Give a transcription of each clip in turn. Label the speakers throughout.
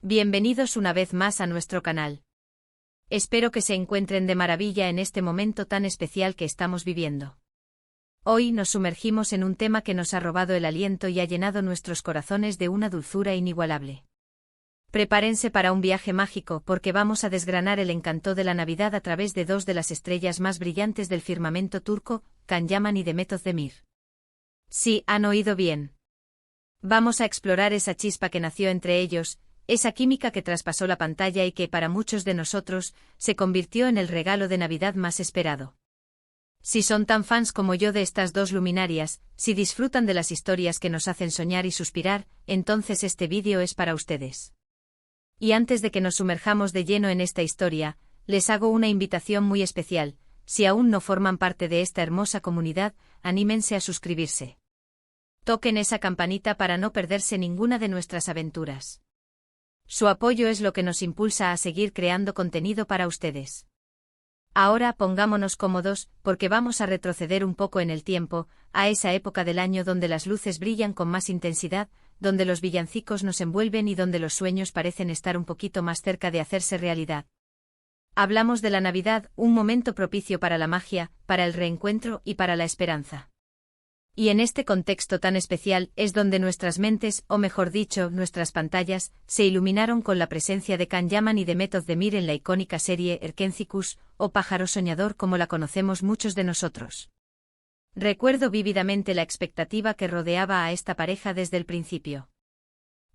Speaker 1: Bienvenidos una vez más a nuestro canal. Espero que se encuentren de maravilla en este momento tan especial que estamos viviendo. Hoy nos sumergimos en un tema que nos ha robado el aliento y ha llenado nuestros corazones de una dulzura inigualable. Prepárense para un viaje mágico porque vamos a desgranar el encanto de la Navidad a través de dos de las estrellas más brillantes del firmamento turco, Can Yaman y Demet Özdemir. Sí, han oído bien. Vamos a explorar esa chispa que nació entre ellos, esa química que traspasó la pantalla y que para muchos de nosotros se convirtió en el regalo de Navidad más esperado. Si son tan fans como yo de estas dos luminarias, si disfrutan de las historias que nos hacen soñar y suspirar, entonces este vídeo es para ustedes. Y antes de que nos sumerjamos de lleno en esta historia, les hago una invitación muy especial: si aún no forman parte de esta hermosa comunidad, anímense a suscribirse. Toquen esa campanita para no perderse ninguna de nuestras aventuras. Su apoyo es lo que nos impulsa a seguir creando contenido para ustedes. Ahora pongámonos cómodos, porque vamos a retroceder un poco en el tiempo, a esa época del año donde las luces brillan con más intensidad, donde los villancicos nos envuelven y donde los sueños parecen estar un poquito más cerca de hacerse realidad. Hablamos de la Navidad, un momento propicio para la magia, para el reencuentro y para la esperanza. Y en este contexto tan especial es donde nuestras mentes, o mejor dicho, nuestras pantallas, se iluminaron con la presencia de Can Yaman y Demet Özdemir en la icónica serie Erkenzicus, o Pájaro Soñador como la conocemos muchos de nosotros. Recuerdo vívidamente la expectativa que rodeaba a esta pareja desde el principio.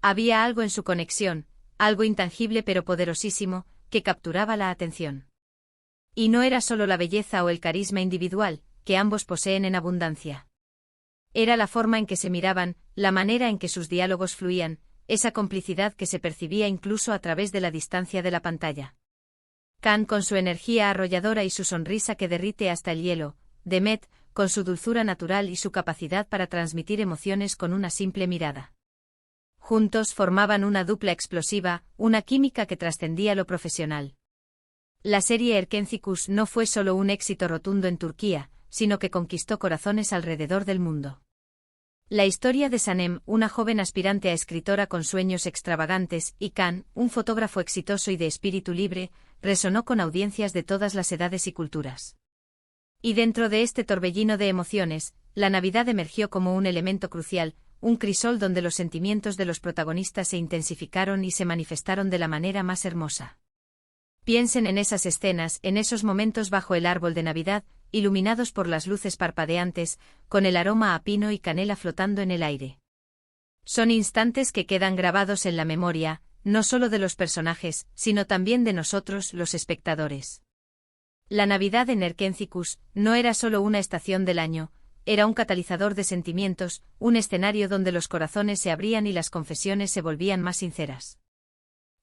Speaker 1: Había algo en su conexión, algo intangible pero poderosísimo, que capturaba la atención. Y no era solo la belleza o el carisma individual, que ambos poseen en abundancia. Era la forma en que se miraban, la manera en que sus diálogos fluían, esa complicidad que se percibía incluso a través de la distancia de la pantalla. Can con su energía arrolladora y su sonrisa que derrite hasta el hielo, Demet, con su dulzura natural y su capacidad para transmitir emociones con una simple mirada. Juntos formaban una dupla explosiva, una química que trascendía lo profesional. La serie Erkenzicus no fue solo un éxito rotundo en Turquía, sino que conquistó corazones alrededor del mundo. La historia de Sanem, una joven aspirante a escritora con sueños extravagantes, y Can, un fotógrafo exitoso y de espíritu libre, resonó con audiencias de todas las edades y culturas. Y dentro de este torbellino de emociones, la Navidad emergió como un elemento crucial, un crisol donde los sentimientos de los protagonistas se intensificaron y se manifestaron de la manera más hermosa. Piensen en esas escenas, en esos momentos bajo el árbol de Navidad, iluminados por las luces parpadeantes, con el aroma a pino y canela flotando en el aire. Son instantes que quedan grabados en la memoria, no solo de los personajes, sino también de nosotros, los espectadores. La Navidad en Erkenzicus no era solo una estación del año, era un catalizador de sentimientos, un escenario donde los corazones se abrían y las confesiones se volvían más sinceras.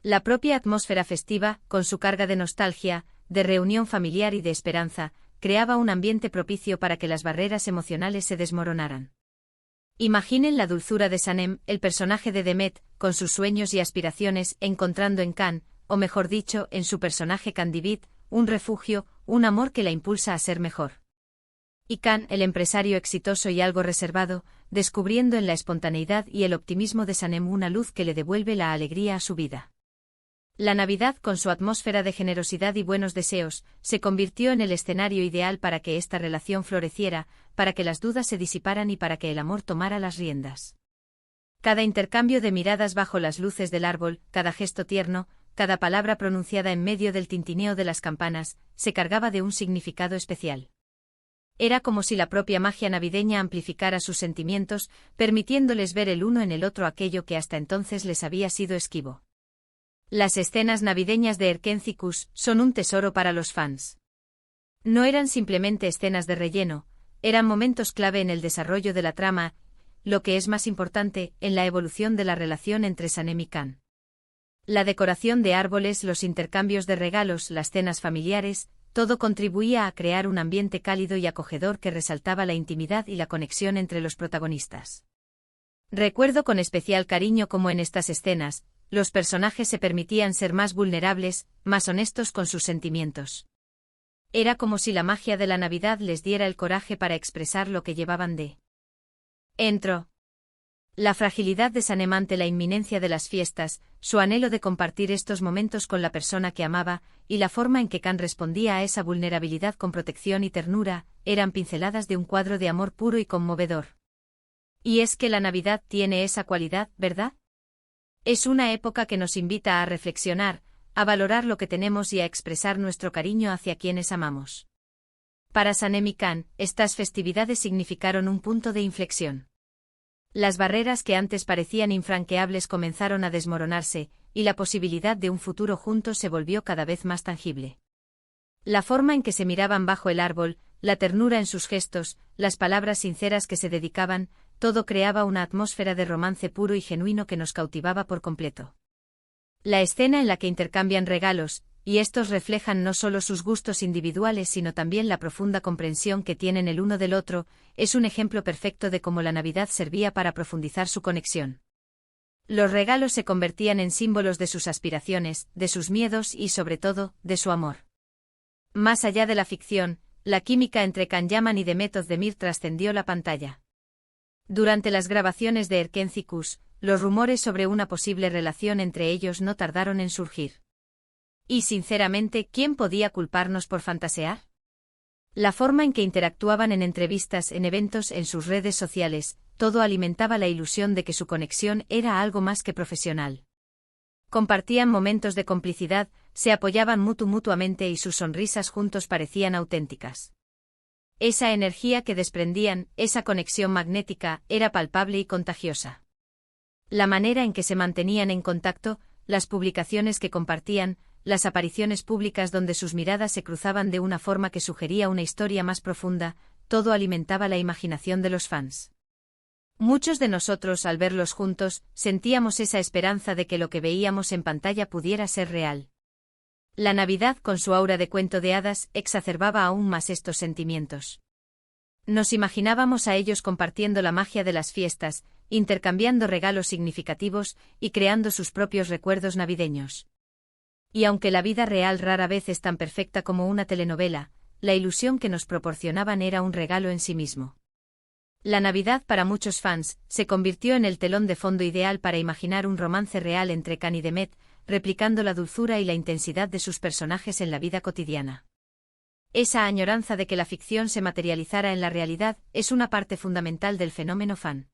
Speaker 1: La propia atmósfera festiva, con su carga de nostalgia, de reunión familiar y de esperanza, creaba un ambiente propicio para que las barreras emocionales se desmoronaran. Imaginen la dulzura de Sanem, el personaje de Demet, con sus sueños y aspiraciones, encontrando en Can, o mejor dicho, en su personaje Candivit, un refugio, un amor que la impulsa a ser mejor. Y Can, el empresario exitoso y algo reservado, descubriendo en la espontaneidad y el optimismo de Sanem una luz que le devuelve la alegría a su vida. La Navidad, con su atmósfera de generosidad y buenos deseos, se convirtió en el escenario ideal para que esta relación floreciera, para que las dudas se disiparan y para que el amor tomara las riendas. Cada intercambio de miradas bajo las luces del árbol, cada gesto tierno, cada palabra pronunciada en medio del tintineo de las campanas, se cargaba de un significado especial. Era como si la propia magia navideña amplificara sus sentimientos, permitiéndoles ver el uno en el otro aquello que hasta entonces les había sido esquivo. Las escenas navideñas de Erkenzicus son un tesoro para los fans. No eran simplemente escenas de relleno, eran momentos clave en el desarrollo de la trama, lo que es más importante, en la evolución de la relación entre Sanem y Can. La decoración de árboles, los intercambios de regalos, las cenas familiares, todo contribuía a crear un ambiente cálido y acogedor que resaltaba la intimidad y la conexión entre los protagonistas. Recuerdo con especial cariño cómo en estas escenas, los personajes se permitían ser más vulnerables, más honestos con sus sentimientos. Era como si la magia de la Navidad les diera el coraje para expresar lo que llevaban de dentro. La fragilidad de Sanem ante la inminencia de las fiestas, su anhelo de compartir estos momentos con la persona que amaba, y la forma en que Can respondía a esa vulnerabilidad con protección y ternura, eran pinceladas de un cuadro de amor puro y conmovedor. Y es que la Navidad tiene esa cualidad, ¿verdad? Es una época que nos invita a reflexionar, a valorar lo que tenemos y a expresar nuestro cariño hacia quienes amamos. Para Sanem y Can, estas festividades significaron un punto de inflexión. Las barreras que antes parecían infranqueables comenzaron a desmoronarse, y la posibilidad de un futuro juntos se volvió cada vez más tangible. La forma en que se miraban bajo el árbol, la ternura en sus gestos, las palabras sinceras que se dedicaban, todo creaba una atmósfera de romance puro y genuino que nos cautivaba por completo. La escena en la que intercambian regalos, y estos reflejan no solo sus gustos individuales sino también la profunda comprensión que tienen el uno del otro, es un ejemplo perfecto de cómo la Navidad servía para profundizar su conexión. Los regalos se convertían en símbolos de sus aspiraciones, de sus miedos y sobre todo, de su amor. Más allá de la ficción, la química entre Can Yaman y Demet Özdemir trascendió la pantalla. Durante las grabaciones de Erkenci-Kuş, los rumores sobre una posible relación entre ellos no tardaron en surgir. Y sinceramente, ¿quién podía culparnos por fantasear? La forma en que interactuaban en entrevistas, en eventos, en sus redes sociales, todo alimentaba la ilusión de que su conexión era algo más que profesional. Compartían momentos de complicidad, se apoyaban mutuamente y sus sonrisas juntos parecían auténticas. Esa energía que desprendían, esa conexión magnética, era palpable y contagiosa. La manera en que se mantenían en contacto, las publicaciones que compartían, las apariciones públicas donde sus miradas se cruzaban de una forma que sugería una historia más profunda, todo alimentaba la imaginación de los fans. Muchos de nosotros, al verlos juntos, sentíamos esa esperanza de que lo que veíamos en pantalla pudiera ser real. La Navidad, con su aura de cuento de hadas, exacerbaba aún más estos sentimientos. Nos imaginábamos a ellos compartiendo la magia de las fiestas, intercambiando regalos significativos y creando sus propios recuerdos navideños. Y aunque la vida real rara vez es tan perfecta como una telenovela, la ilusión que nos proporcionaban era un regalo en sí mismo. La Navidad para muchos fans se convirtió en el telón de fondo ideal para imaginar un romance real entre Can y Demet, replicando la dulzura y la intensidad de sus personajes en la vida cotidiana. Esa añoranza de que la ficción se materializara en la realidad es una parte fundamental del fenómeno fan.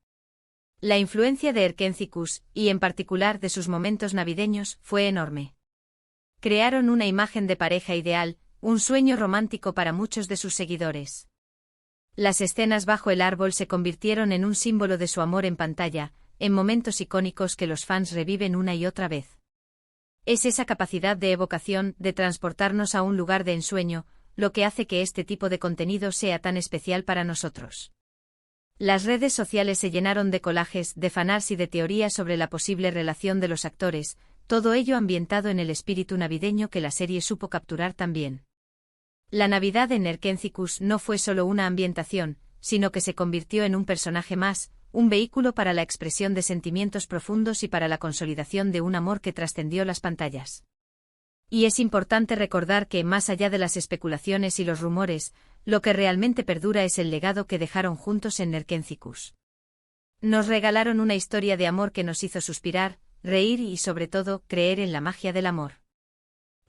Speaker 1: La influencia de Erkenci-Kuş, y en particular de sus momentos navideños, fue enorme. Crearon una imagen de pareja ideal, un sueño romántico para muchos de sus seguidores. Las escenas bajo el árbol se convirtieron en un símbolo de su amor en pantalla, en momentos icónicos que los fans reviven una y otra vez. Es esa capacidad de evocación, de transportarnos a un lugar de ensueño, lo que hace que este tipo de contenido sea tan especial para nosotros. Las redes sociales se llenaron de collages, de fanarts y de teorías sobre la posible relación de los actores, todo ello ambientado en el espíritu navideño que la serie supo capturar también. La Navidad en Erkenci-Kuş no fue solo una ambientación, sino que se convirtió en un personaje más, un vehículo para la expresión de sentimientos profundos y para la consolidación de un amor que trascendió las pantallas. Y es importante recordar que, más allá de las especulaciones y los rumores, lo que realmente perdura es el legado que dejaron juntos en Erkenci-Kuş. Nos regalaron una historia de amor que nos hizo suspirar, reír y, sobre todo, creer en la magia del amor.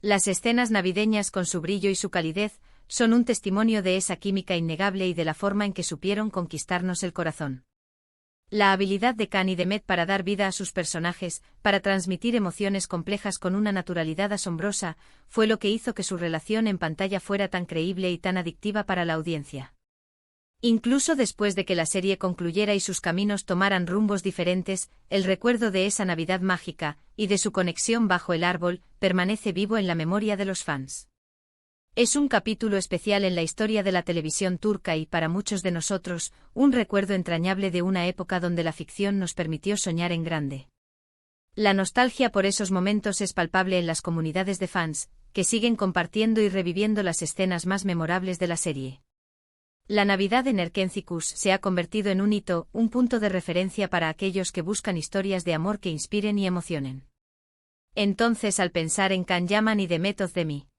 Speaker 1: Las escenas navideñas, con su brillo y su calidez, son un testimonio de esa química innegable y de la forma en que supieron conquistarnos el corazón. La habilidad de Can y Demet para dar vida a sus personajes, para transmitir emociones complejas con una naturalidad asombrosa, fue lo que hizo que su relación en pantalla fuera tan creíble y tan adictiva para la audiencia. Incluso después de que la serie concluyera y sus caminos tomaran rumbos diferentes, el recuerdo de esa Navidad mágica, y de su conexión bajo el árbol, permanece vivo en la memoria de los fans. Es un capítulo especial en la historia de la televisión turca y, para muchos de nosotros, un recuerdo entrañable de una época donde la ficción nos permitió soñar en grande. La nostalgia por esos momentos es palpable en las comunidades de fans, que siguen compartiendo y reviviendo las escenas más memorables de la serie. La Navidad en Erkenci-Kuş se ha convertido en un hito, un punto de referencia para aquellos que buscan historias de amor que inspiren y emocionen. Entonces, al pensar en Can Yaman y Demet Özdemir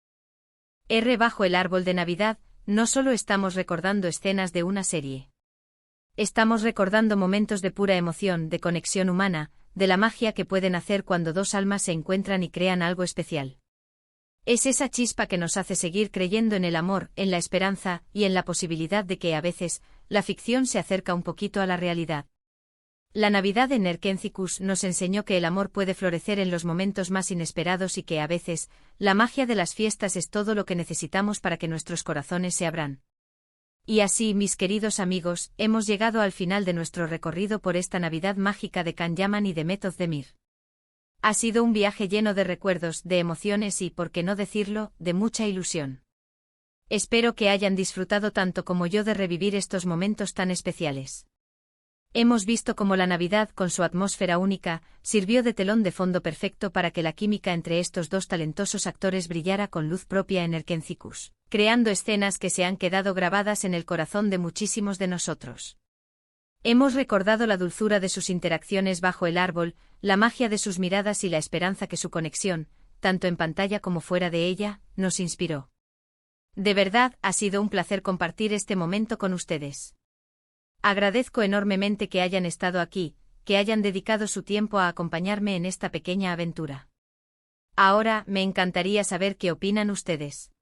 Speaker 1: bajo el árbol de Navidad, no solo estamos recordando escenas de una serie. Estamos recordando momentos de pura emoción, de conexión humana, de la magia que pueden hacer cuando dos almas se encuentran y crean algo especial. Es esa chispa que nos hace seguir creyendo en el amor, en la esperanza y en la posibilidad de que a veces la ficción se acerca un poquito a la realidad. La Navidad en Erkenciskus nos enseñó que el amor puede florecer en los momentos más inesperados y que a veces la magia de las fiestas es todo lo que necesitamos para que nuestros corazones se abran. Y así, mis queridos amigos, hemos llegado al final de nuestro recorrido por esta Navidad mágica de Can Yaman y de Meth Özdemir. Ha sido un viaje lleno de recuerdos, de emociones y, por qué no decirlo, de mucha ilusión. Espero que hayan disfrutado tanto como yo de revivir estos momentos tan especiales. Hemos visto cómo la Navidad, con su atmósfera única, sirvió de telón de fondo perfecto para que la química entre estos dos talentosos actores brillara con luz propia en Erkenciskus, creando escenas que se han quedado grabadas en el corazón de muchísimos de nosotros. Hemos recordado la dulzura de sus interacciones bajo el árbol, la magia de sus miradas y la esperanza que su conexión, tanto en pantalla como fuera de ella, nos inspiró. De verdad, ha sido un placer compartir este momento con ustedes. Agradezco enormemente que hayan estado aquí, que hayan dedicado su tiempo a acompañarme en esta pequeña aventura. Ahora, me encantaría saber qué opinan ustedes.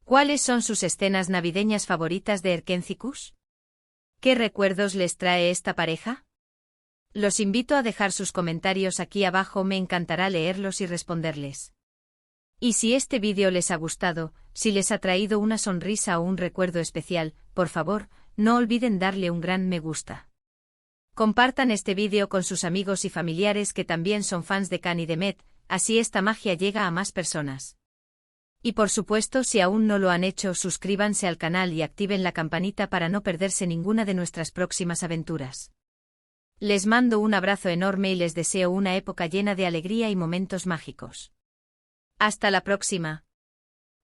Speaker 1: ¿Cuáles son sus escenas navideñas favoritas de Erkenciskus? ¿Qué recuerdos les trae esta pareja? Los invito a dejar sus comentarios aquí abajo, me encantará leerlos y responderles. Y si este vídeo les ha gustado, si les ha traído una sonrisa o un recuerdo especial, por favor, no olviden darle un gran me gusta. Compartan este vídeo con sus amigos y familiares que también son fans de Can y de Meth, así esta magia llega a más personas. Y por supuesto, si aún no lo han hecho, suscríbanse al canal y activen la campanita para no perderse ninguna de nuestras próximas aventuras. Les mando un abrazo enorme y les deseo una época llena de alegría y momentos mágicos. Hasta la próxima.